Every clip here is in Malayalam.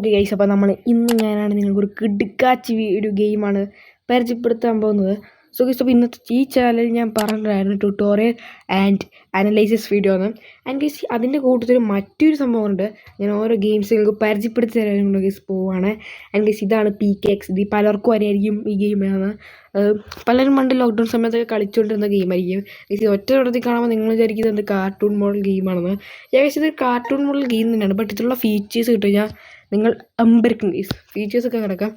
ഓക്കെ ഗൈസ്, അപ്പോൾ ഇന്ന് ഞാനാണ് നിങ്ങൾക്കൊരു കിടുക്കാച്ചി ഒരു ഗെയിമാണ് പരിചയപ്പെടുത്താൻ പോകുന്നത്. സോ ഗൈസ്, അപ്പോൾ ഇന്നത്തെ ഈ ചാനലിൽ ഞാൻ പറഞ്ഞിട്ടുണ്ടായിരുന്നു ട്യൂട്ടോറിയൽ ആൻഡ് അനലൈസിസ് വീഡിയോ എന്ന്. ആൻഡ് ഗൈസ്, അതിൻ്റെ കൂട്ടത്തിൽ മറ്റൊരു സംഭവമുണ്ട്. ഞാൻ ഓരോ ഗെയിംസ് നിങ്ങൾക്ക് പരിചയപ്പെടുത്തി തരാനുണ്ട് ഗൈസ്. പോവാണ്. ആൻഡ് ഗൈസ്, ഇതാണ് PKX. ഇത് പലർക്കും അറിയായിരിക്കും ഈ ഗെയിമാണ്. പലരും പണ്ട് ലോക്ക്ഡൗൺ സമയത്തൊക്കെ കളിച്ചുകൊണ്ടിരുന്ന ഗെയിമായിരിക്കും. ഗൈസ്, ഒറ്റ ഇടത്തിൽ കാണുമ്പോൾ നിങ്ങൾ വിചാരിക്കുന്നത് എന്ത് കാർട്ടൂൺ മോഡൽ ഗെയിമാണെന്ന്. ഏകദേശം ഇത് കാർട്ടൂൺ മോഡൽ ഗെയിം തന്നെയാണ്. ബട്ട് ഇതിലുള്ള ഫീച്ചേഴ്സ് കിട്ടുകഴിഞ്ഞാൽ നിങ്ങൾ അമ്പരക്കും ഗൈസ്. ഫീച്ചേഴ്സൊക്കെ കിടക്കാം.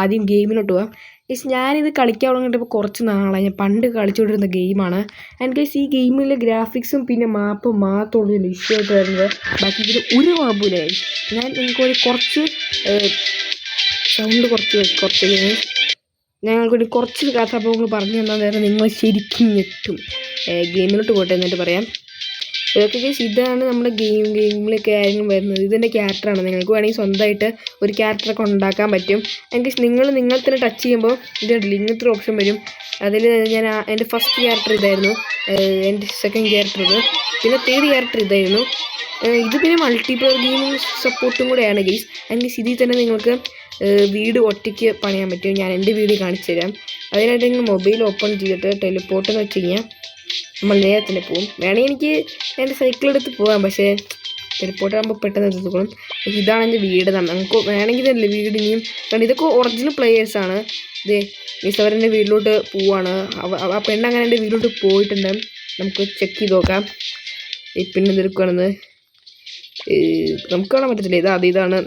ആദ്യം ഗെയിമിലോട്ട് പോവാം ഗൈസ്. ഞാനിത് കളിക്കാൻ തുടങ്ങിയിട്ട് ഇപ്പോൾ കുറച്ച് നാളായി. ഞാൻ പണ്ട് കളിച്ചുകൊണ്ടിരുന്ന ഗെയിമാണ്. ആൻഡ് ഗൈസ്, ഈ ഗെയിമിലെ ഗ്രാഫിക്സും പിന്നെ മാപ്പും മാത്രമുള്ള ഇഷ്യൂ ആയിട്ട് വരുന്നത്. ബാക്കി ഇതിൽ ഒരു കുഴപ്പമില്ല. ഞാൻ നിങ്ങൾക്ക് കുറച്ച് സൗണ്ട് കുറച്ച് ഞങ്ങൾക്കൊരു കുറച്ച് കഥാപാത്രങ്ങൾ പറഞ്ഞു തന്നാൽ നേരം നിങ്ങൾ ശരിക്കും ഞെട്ടും. ഗെയിമിലോട്ട് പോട്ടെ എന്നിട്ട് പറയാം. ഓക്കെ ഗൈസ്, ഇതാണ് നമ്മുടെ ഗെയിമിലൊക്കെ കാര്യങ്ങൾ വരുന്നത്. ഇതെൻ്റെ ക്യാരക്ടറാണ്. നിങ്ങൾക്ക് വേണമെങ്കിൽ സ്വന്തമായിട്ട് ഒരു ക്യാരക്ടറൊക്കെ ഉണ്ടാക്കാൻ പറ്റും. എനിക്ക് നിങ്ങൾ തന്നെ ടച്ച് ചെയ്യുമ്പോൾ ഇതുണ്ടല്ലോ, ഇങ്ങനത്തെ ഒരു ഓപ്ഷൻ വരും. അതിൽ ഞാൻ എൻ്റെ ഫസ്റ്റ് ക്യാരക്ടർ ഇതായിരുന്നു, എൻ്റെ സെക്കൻഡ് ക്യാരക്ടർ ഇത്, പിന്നെ തേർഡ് ക്യാരക്ടർ ഇതായിരുന്നു. ഇത് പിന്നെ മൾട്ടിപ്ലെയർ ഗെയിമിംഗ് സപ്പോർട്ടും കൂടെയാണ് ഗൈസ്. എനിക്ക് ഇതിൽ തന്നെ നിങ്ങൾക്ക് വീട് ഒറ്റയ്ക്ക് പണിയാൻ പറ്റും. ഞാൻ എൻ്റെ വീട് കാണിച്ചു തരാം. അതിനായിട്ട് നിങ്ങൾ മൊബൈൽ ഓപ്പൺ ചെയ്തിട്ട് ടെലിപ്പോർട്ടെന്ന് വെച്ച് കഴിഞ്ഞാൽ നമ്മൾ നേരെ തന്നെ പോവും. വേണമെങ്കിൽ എനിക്ക് എൻ്റെ സൈക്കിളെടുത്ത് പോകാം, പക്ഷേ ടെലിപ്പോർട്ട് ആകുമ്പോൾ പെട്ടെന്ന് എടുത്തുകൊള്ളും. ഇതാണ് എൻ്റെ വീട്. നമുക്ക് വേണമെങ്കിൽ ഇതല്ലേ വീട് ഇനിയും. കാരണം ഇതൊക്കെ ഒറിജിനൽ പ്ലേയേഴ്സാണ്. ഇതേ മീൻസ് അവരെൻ്റെ വീട്ടിലോട്ട് പോവാണ്. ആ പെണ്ണങ്ങനെ എൻ്റെ വീട്ടിലോട്ട് പോയിട്ടുണ്ട്. നമുക്ക് ചെക്ക് ചെയ്ത് നോക്കാം. പിന്നെ എന്തെടുക്കുകയാണെന്ന് നമുക്ക് കാണാൻ പറ്റത്തില്ല. ഇതാണ്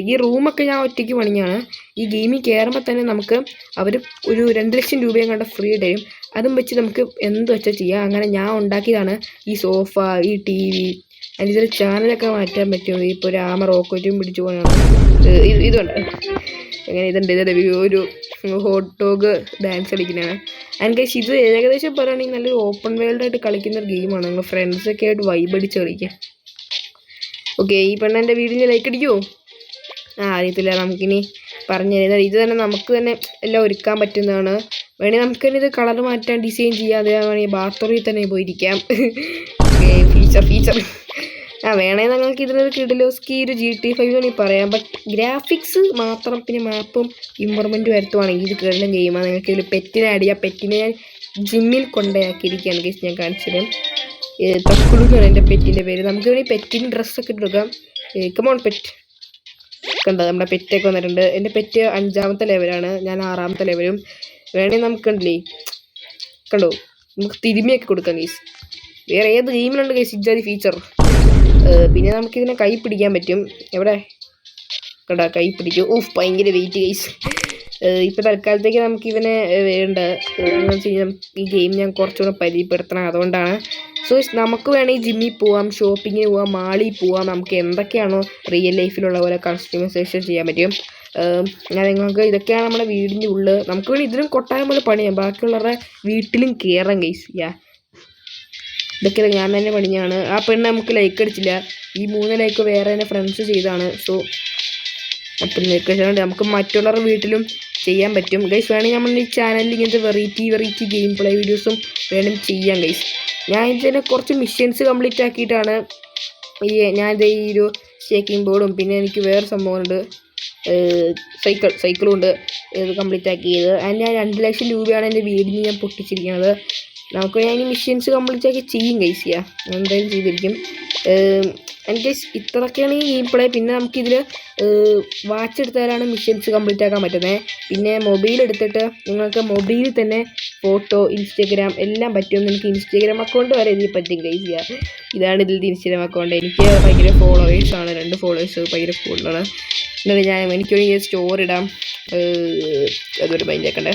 ഈ റൂമൊക്കെ ഞാൻ ഒറ്റയ്ക്ക് പണിഞ്ഞാണ്. ഈ ഗെയിമിൽ കയറുമ്പോൾ തന്നെ നമുക്ക് അവർ ഒരു 2 ലക്ഷം രൂപയും കണ്ട ഫ്രീ തരും. അതും വെച്ച് നമുക്ക് എന്ത് വെച്ചാൽ ചെയ്യാം. അങ്ങനെ ഞാൻ ഉണ്ടാക്കിയതാണ് ഈ സോഫ, ഈ TV. അതിൻ്റെ ഇതിൽ ചാനലൊക്കെ മാറ്റാൻ പറ്റും. ഇപ്പോൾ ഒരു ആമ റോക്കറ്റും പിടിച്ചു പോകാനാണ്. ഇതുണ്ട് അങ്ങനെ ഇതുണ്ട് ഒരു ഹോട്ട് ഡോഗ് ഡാൻസ് കളിക്കുന്നതാണ്. ആൻഡ് ഗൈസ്, ഇത് ഏകദേശം പറയുകയാണെങ്കിൽ നല്ലൊരു ഓപ്പൺ വേൾഡായിട്ട് കളിക്കുന്ന ഒരു ഗെയിമാണ്. നിങ്ങൾ ഫ്രണ്ട്സൊക്കെ ആയിട്ട് വൈബ് അടിച്ച് കളിക്കുക. ഓക്കെ, ഈ പെണ്ണെൻ്റെ വീടിൻ്റെ ലൈക്ക് അടിക്കുമോ? അറിയത്തില്ല. നമുക്കിനി പറഞ്ഞു തരുന്നത് ഇത് തന്നെ നമുക്ക് തന്നെ എല്ലാം ഒരുക്കാൻ പറ്റുന്നതാണ്. വേണമെങ്കിൽ നമുക്ക് തന്നെ ഇത് കളർ മാറ്റാൻ ഡിസൈൻ ചെയ്യാം. അതേ വേണമെങ്കിൽ ബാത്റൂമിൽ തന്നെ പോയിരിക്കാം. ഫീച്ചർ വേണമെങ്കിൽ നിങ്ങൾക്ക് ഇതിനൊരു കിഡിലോസ്കി ഒരു GTA 5 വേണമെങ്കിൽ പറയാം. ബട്ട് ഗ്രാഫിക്സ് മാത്രം പിന്നെ മാപ്പും ഇമ്പ്രൂവ്മെൻറ്റ് വരുത്തുവാണെങ്കിൽ ഇത് കിടന്ന ഗെയിമാണ്. നിങ്ങൾക്ക് ഇതിൽ പെറ്റിനെ ആഡ് ചെയ്യാം. പെറ്റിനെ ഞാൻ ജിമ്മിൽ കൊണ്ടാക്കിയിരിക്കുകയാണ് ഗൈസ്. ഞാൻ കാണിച്ചത് തക്കുടുന്നാണ് എൻ്റെ പെറ്റിൻ്റെ പേര്. നമുക്ക് വേണമെങ്കിൽ പെറ്റിന് ഡ്രസ്സൊക്കെ ഇട്ടെടുക്കാം. Come on pet. കണ്ടോ, നമ്മുടെ പെറ്റൊക്കെ വന്നിട്ടുണ്ട്. എൻ്റെ പെറ്റ് 5ാമത്തെ ലെവലാണ്, ഞാൻ 6ാമത്തെ ലെവലും. വേണമെങ്കിൽ നമുക്ക് കണ്ടില്ലേ, കണ്ടോ, നമുക്ക് തിരുമിയൊക്കെ കൊടുക്കാം ഗൈസ്. വേറെ ഏത് ഗെയിമിലുണ്ട് ഗൈസ് ഇജാതി ഫീച്ചർ. പിന്നെ നമുക്കിതിനെ കൈ പിടിക്കാൻ പറ്റും. എവിടെ കണ്ടോ, കൈ പിടിക്കും. ഭയങ്കര വെയിറ്റ് ഗൈസ്. ഇപ്പോൾ തൽക്കാലത്തേക്ക് നമുക്ക് ഇവനെ വേണ്ട എന്ന് വെച്ച് കഴിഞ്ഞാൽ ഈ ഗെയിം ഞാൻ കുറച്ചുകൂടെ പരിചയപ്പെടുത്തണം. അതുകൊണ്ടാണ്. സോ നമുക്ക് വേണമെങ്കിൽ ജിമ്മിൽ പോവാം, ഷോപ്പിങ്ങിന് പോവാം, മാളിൽ പോവാം. നമുക്ക് എന്തൊക്കെയാണോ റിയൽ ലൈഫിലുള്ള പോലെ കസ്റ്റമൈസേഷൻ ചെയ്യാൻ പറ്റും. ഞാൻ നിങ്ങൾക്ക് ഇതൊക്കെയാണ് നമ്മുടെ വീടിൻ്റെ ഉള്ളിൽ. നമുക്ക് വേണ്ടി ഇതിലും കൊട്ടാരം പോലെ പണിയാം. ബാക്കിയുള്ളവരുടെ വീട്ടിലും കയറാം ഗൈസ്. ഇതൊക്കെ ഞാൻ തന്നെ പണിഞ്ഞാണ്. ആ പെണ്ണ് നമുക്ക് ലൈക്ക് അടിച്ചില്ല. ഈ 3 ലൈക്ക് വേറെ തന്നെ ഫ്രണ്ട്സ് ചെയ്താണ്. സോ അപ്പം ലൈക്ക് അടിച്ചാൽ നമുക്ക് മറ്റുള്ളവരുടെ വീട്ടിലും ചെയ്യാൻ പറ്റും ഗൈസ്. വേണമെങ്കിൽ നമ്മൾ ഈ ചാനലിൽ ഇങ്ങനത്തെ വെറൈറ്റി ഗെയിം പ്ലേ വീഡിയോസും വേണം ചെയ്യാം ഗൈസ്. ഞാൻ ഇതിനെ കുറച്ച് മിഷൻസ് കംപ്ലീറ്റ് ആക്കിയിട്ടാണ് ഞാനിത് ഈ ഒരു ഷേക്കിംഗ് ബോർഡും പിന്നെ എനിക്ക് വേറെ സംഭവമുണ്ട്, സൈക്കിളും ഉണ്ട്, ഇത് കംപ്ലീറ്റ് ആക്കിയത്. ആൻഡ് ഞാൻ 2 ലക്ഷം രൂപയാണ് എൻ്റെ വീടിന് ഞാൻ പൊട്ടിച്ചിരിക്കുന്നത്. നമുക്ക് ഞാൻ ഈ മിഷൻസ് കംപ്ലീറ്റ് ആക്കി ചെയ്യും ഗൈസ്. ഞാൻ എന്തായാലും ചെയ്തിരിക്കും. എനിക്ക് ഇത്രയൊക്കെയാണ് ഈ ഗെയിം പ്ലേ. പിന്നെ നമുക്കിതിൽ വാച്ച് എടുത്താലാണ് മിഷൻസ് കംപ്ലീറ്റ് ആക്കാൻ പറ്റുന്നത്. പിന്നെ മൊബൈൽ എടുത്തിട്ട് നിങ്ങൾക്ക് മൊബൈലിൽ തന്നെ ഫോട്ടോ, ഇൻസ്റ്റഗ്രാം എല്ലാം പറ്റും. നിങ്ങൾക്ക് ഇൻസ്റ്റഗ്രാം അക്കൗണ്ട് വരെ ഇതിൽ പറ്റും ഗൈസ്. ഇതാണ് ഇതിൻ്റെ ഇൻസ്റ്റഗ്രാം അക്കൗണ്ട്. എനിക്ക് ഭയങ്കര ഫോളോവേഴ്സാണ്, 2 ഫോളോവേഴ്സ് ഭയങ്കര കൂടുതലാണ്. എന്നിട്ട് എനിക്കൊരു സ്റ്റോറി ഇടാം. അതൊരു മൈൻഡ് ആക്കണ്ടേ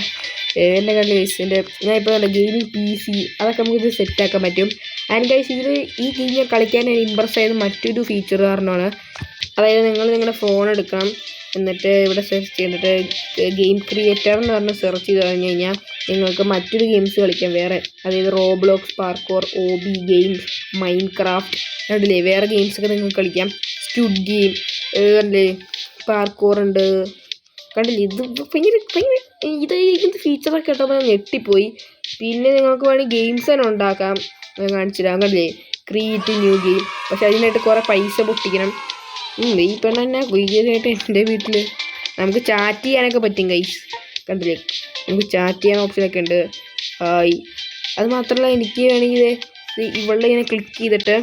എൻ്റെ കണ്ട് ഗൈസ്. ഞാൻ ഇപ്പോൾ ഗെയിമിംഗ് PC അതൊക്കെ നമുക്കിത് സെറ്റാക്കാൻ പറ്റും. ആൻഡ് ഗൈസ്, ഇതിൽ ഈ ഗെയിം ഞാൻ കളിക്കാൻ ഇമ്പ്രസ് ആയത് മറ്റൊരു ഫീച്ചർ കാരണമാണ്. അതായത് നിങ്ങളുടെ ഫോൺ എടുക്കണം, എന്നിട്ട് ഇവിടെ സെർച്ച് ചെയ്തിട്ട് ഗെയിം ക്രിയേറ്റർ എന്ന് പറഞ്ഞ് സെർച്ച് ചെയ്ത് കഴിഞ്ഞ് കഴിഞ്ഞാൽ നിങ്ങൾക്ക് മറ്റൊരു ഗെയിംസ് കളിക്കാം വേറെ. അതായത് Roblox, parkour, OB games, Minecraft, കണ്ടില്ലേ വേറെ ഗെയിംസൊക്കെ നിങ്ങൾക്ക് കളിക്കാം. സ്ക്വിഡ് ഗെയിം കണ്ടില്ലേ, പാർക്കോർ ഉണ്ട്, കണ്ടില്ലേ. ഇത് ഭയങ്കര ഇങ്ങനത്തെ ഫീച്ചറൊക്കെ കേട്ടപ്പോൾ ഞെട്ടിപ്പോയി. പിന്നെ നിങ്ങൾക്ക് വേണമെങ്കിൽ ഗെയിംസ് തന്നെ ഉണ്ടാക്കാം. കാണിച്ചു തരാം. കണ്ടില്ലേ, ക്രിയേറ്റ് ന്യൂ ഗെയിം. പക്ഷെ അതിനായിട്ട് കുറേ പൈസ പൊട്ടിക്കണം. ഈ പെണ്ണെന്നെ കുയ്യായിട്ട് എൻ്റെ വീട്ടിൽ നമുക്ക് ചാറ്റ് ചെയ്യാനൊക്കെ പറ്റും ഗൈസ്. കണ്ടില്ലേ, നമുക്ക് ചാറ്റ് ചെയ്യാൻ ഓപ്ഷനൊക്കെ ഉണ്ട്. ഹായ്. അത് മാത്രമല്ല എനിക്ക് വേണമെങ്കിൽ ഇവളുടെ ഇങ്ങനെ ക്ലിക്ക് ചെയ്തിട്ട്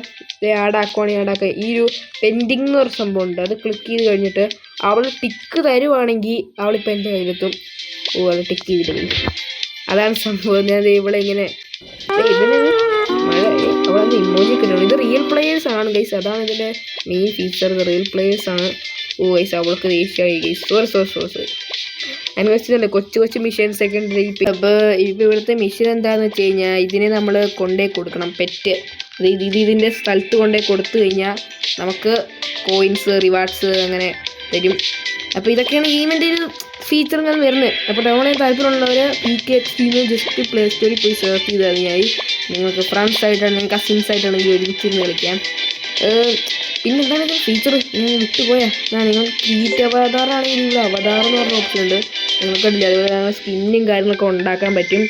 ആഡാക്കുവാണെങ്കിൽ ആഡാക്കുക. ഈ ഒരു പെൻഡിങ് എന്ന് പറഞ്ഞ സംഭവം ഉണ്ട്, അത് ക്ലിക്ക് ചെയ്ത് കഴിഞ്ഞിട്ട് അവൾ ടിക്ക് തരുവാണെങ്കിൽ അവളിപ്പോൾ എൻ്റെ കയ്യിലെത്തും. അത് ടിക്ക് ചെയ്തിട്ട് അതാണ് സംഭവം. ഞാൻ ഇവിടെ ഇങ്ങനെ ഇതിന് മഴ അവിടെ ഇമോജി ഒക്കെ ഉണ്ട്. ഇത് റിയൽ പ്ലേയേഴ്സ് ആണ് ഗൈസ്, അതാണ് ഇതിൻ്റെ മെയിൻ ഫീച്ചർ. ഇത് റിയൽ പ്ലേയേഴ്സ് ആണ്. ഗൈസ് അവൾക്ക് ദേഷ്യമായി ഗൈസ്. സോറി അതിന് വെച്ചിട്ടുണ്ട് കൊച്ചു മിഷൻസ് ഒക്കെ ഉണ്ട്. അപ്പോൾ ഇവിടുത്തെ മിഷൻ എന്താണെന്ന് വെച്ച് കഴിഞ്ഞാൽ ഇതിനെ നമ്മൾ കൊണ്ടേ കൊടുക്കണം. പെറ്റ് ഇതിൻ്റെ സ്ഥലത്ത് കൊണ്ടേ കൊടുത്തു കഴിഞ്ഞാൽ നമുക്ക് കോയിൻസ് റിവാർഡ്സ് അങ്ങനെ തരും. അപ്പോൾ ഇതൊക്കെയാണ് ഗെയിമിൻ്റെ ഒരു ഫീച്ചർ ഇങ്ങനെ വരുന്നത്. അപ്പോൾ ഡൗൺലോഡ് ചെയ്യാൻ താല്പര്യമുള്ളവർ PKXD ജസ്റ്റ് പ്ലേ സ്റ്റോറിൽ പോയി സെർച്ച് ചെയ്ത് കഴിഞ്ഞാൽ നിങ്ങൾക്ക് ഫ്രണ്ട്സ് ആയിട്ടാണെങ്കിൽ കസിൻസ് ആയിട്ടാണെങ്കിൽ ഒരുമിച്ചിരുന്ന് കളിക്കാം. പിന്നെ എന്താണ് ഇത് ഫീച്ചർ ഞാൻ വിട്ടുപോയാൽ നിങ്ങൾ ക്രിയേറ്റ് അവതാറാണെങ്കിൽ ഇവിടെ അവതാർ എന്ന് പറഞ്ഞ ഓപ്ഷൻ ഉണ്ട്, നിങ്ങൾക്ക് കണ്ടില്ല. അതുപോലെ ഞങ്ങൾ സ്കിന്നും കാര്യങ്ങളൊക്കെ ഉണ്ടാക്കാൻ പറ്റും.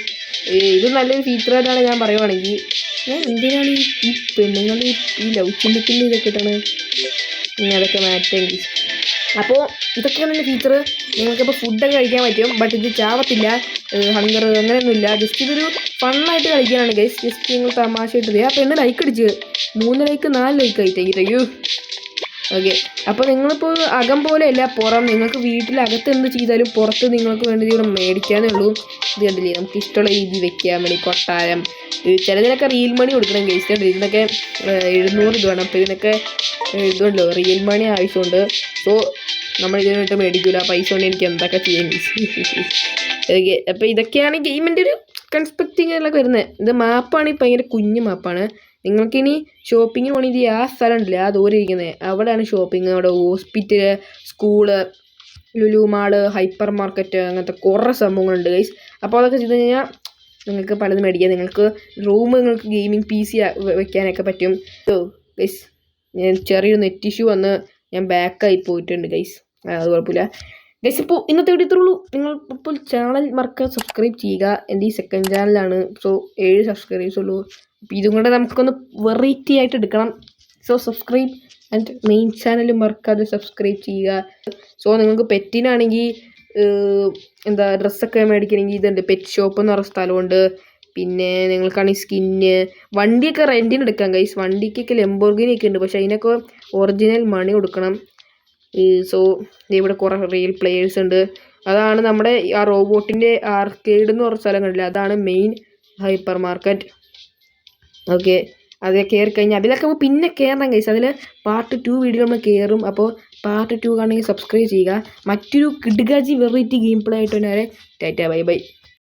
ഇത് നല്ലൊരു ഫീച്ചറായിട്ടാണ് ഞാൻ പറയുവാണെങ്കിൽ. ഞാൻ എന്തിനാണ് ഈ പെണ്ണുങ്ങൾ ഈ ലവ് ചിഹ്നത്തിൻ്റെ ഇതൊക്കെ ഇട്ടാണ് അതൊക്കെ മാറ്റെങ്കിൽ. അപ്പോൾ ഇതൊക്കെയാണ് എൻ്റെ ഫീച്ചർ. നിങ്ങൾക്കിപ്പോൾ ഫുഡൊക്കെ കഴിക്കാൻ പറ്റും, ബട്ട് ഇത് ചാവത്തില്ല, ഹങ്കർ അങ്ങനെയൊന്നുമില്ല. ജസ്റ്റ് ഇതൊരു ഫണ്ണായിട്ട് കളിക്കാനാണ് ഗൈസ്. ജസ്റ്റ് നിങ്ങൾ തമാശയായിട്ട് ആ പെണ്ണ് ലൈക്ക് അടിച്ച് 3 ലൈക്ക് 4 ലൈക്ക് ആയിട്ട് അയ്യോ. ഓക്കെ, അപ്പോൾ നിങ്ങളിപ്പോൾ അകം പോലെയല്ല പുറം. നിങ്ങൾക്ക് വീട്ടിലകത്ത് എന്ത് ചെയ്താലും പുറത്ത് നിങ്ങൾക്ക് വേണ്ടി ഇവിടെ മേടിക്കാനേ ഉള്ളൂ. ഇത് കണ്ടില്ലേ, നമുക്ക് ഇഷ്ടമുള്ള രീതി വെക്കാൻ വേണ്ടി കൊട്ടാരം. ചിലതിനൊക്കെ റിയൽ മണി കൊടുക്കണം ഗൈസ്. ഇതിനൊക്കെ 700 ഇത് വേണം. അപ്പോൾ ഇതിനൊക്കെ ഇതുണ്ടല്ലോ റിയൽ മണി ആവശ്യമുണ്ട്. സോ നമ്മൾ ഇതിനായിട്ട് മേടിക്കില്ല, പൈസ കൊണ്ട് എനിക്ക് എന്തൊക്കെ ചെയ്യാൻ ഗൈസ്. ഓക്കെ, അപ്പോൾ ഇതൊക്കെയാണ് ഗെയിമിൻ്റെ ഒരു കൺസ്പെക്റ്റിങ്ങിലൊക്കെ വരുന്നത്. ഇത് മാപ്പാണ്, ഭയങ്കര കുഞ്ഞു മാപ്പാണ്. നിങ്ങൾക്കിനി ഷോപ്പിങ്ങിന് പോകണമെങ്കിൽ ആ സ്ഥലം ഉണ്ടല്ലേ, ആ ദൂരെ ഇരിക്കുന്നത്, അവിടെയാണ് ഷോപ്പിംഗ്. അവിടെ hospital, school, Lulu mall, hyper market, അങ്ങനത്തെ കുറേ സംഭവങ്ങളുണ്ട് ഗൈസ്. അപ്പോൾ അതൊക്കെ ചെയ്ത് കഴിഞ്ഞാൽ നിങ്ങൾക്ക് പലതും മേടിക്കാം. നിങ്ങൾക്ക് റൂം, നിങ്ങൾക്ക് ഗെയിമിംഗ് PC വെക്കാനൊക്കെ പറ്റും. ഗൈസ് ഞാൻ ചെറിയൊരു നെറ്റ് ഇഷ്യൂ വന്ന് ഞാൻ ബാക്കായി പോയിട്ടുണ്ട് ഗൈസ്. അത് കുഴപ്പമില്ല ഗൈസ്. ഇപ്പോൾ ഇന്നത്തെ വീഡിയോ ഇത്രേ ഉള്ളൂ. നിങ്ങൾ ഇപ്പോൾ ചാനൽ മറക്കാതെ സബ്സ്ക്രൈബ് ചെയ്യുക. എൻ്റെ ഈ സെക്കൻഡ് ചാനലാണ്. സോ 7 സബ്സ്ക്രൈബേഴ്സ് ഉള്ളൂ. അപ്പോൾ ഇതും കൂടെ നമുക്കൊന്ന് വെറൈറ്റി ആയിട്ട് എടുക്കണം. So subscribe and main channel മറക്കാതെ സബ്സ്ക്രൈബ് ചെയ്യുക. സോ നിങ്ങൾക്ക് പെറ്റിനാണെങ്കിൽ എന്താ ഡ്രസ്സൊക്കെ മേടിക്കണമെങ്കിൽ ഇതുണ്ട്, പെറ്റ് ഷോപ്പ് എന്ന് പറഞ്ഞ സ്ഥലമുണ്ട്. പിന്നെ നിങ്ങൾക്കാണെങ്കിൽ സ്കിന്ന്, വണ്ടിയൊക്കെ റെൻറ്റിന് എടുക്കാം ഗൈസ്. വണ്ടിക്കൊക്കെ ലംബോർഗിനി ഒക്കെ ഉണ്ട്, പക്ഷേ അതിനൊക്കെ ഒറിജിനൽ മണി കൊടുക്കണം. സോ ഇവിടെ കുറേ റിയൽ പ്ലേയേഴ്സ് ഉണ്ട്. അതാണ് നമ്മുടെ ആ റോബോട്ടിൻ്റെ ആർക്കേഡ് എന്ന് പറഞ്ഞ സ്ഥലം കണ്ടില്ല, അതാണ് മെയിൻ ഹൈപ്പർ മാർക്കറ്റ്. ഓക്കെ, അത് കയറി കഴിഞ്ഞാൽ അതിലൊക്കെ പിന്നെ കയറണം ഗൈസ്. അതിൽ പാർട്ട് 2 വീഡിയോ നമ്മൾ കയറും. അപ്പോൾ പാർട്ട് 2 കാണണമെങ്കിൽ സബ്സ്ക്രൈബ് ചെയ്യുക. മറ്റൊരു കിടുകാജി വെറൈറ്റി ഗെയിം പ്ലേ ആയിട്ട് തന്നെ ടാറ്റ ബൈ ബൈ.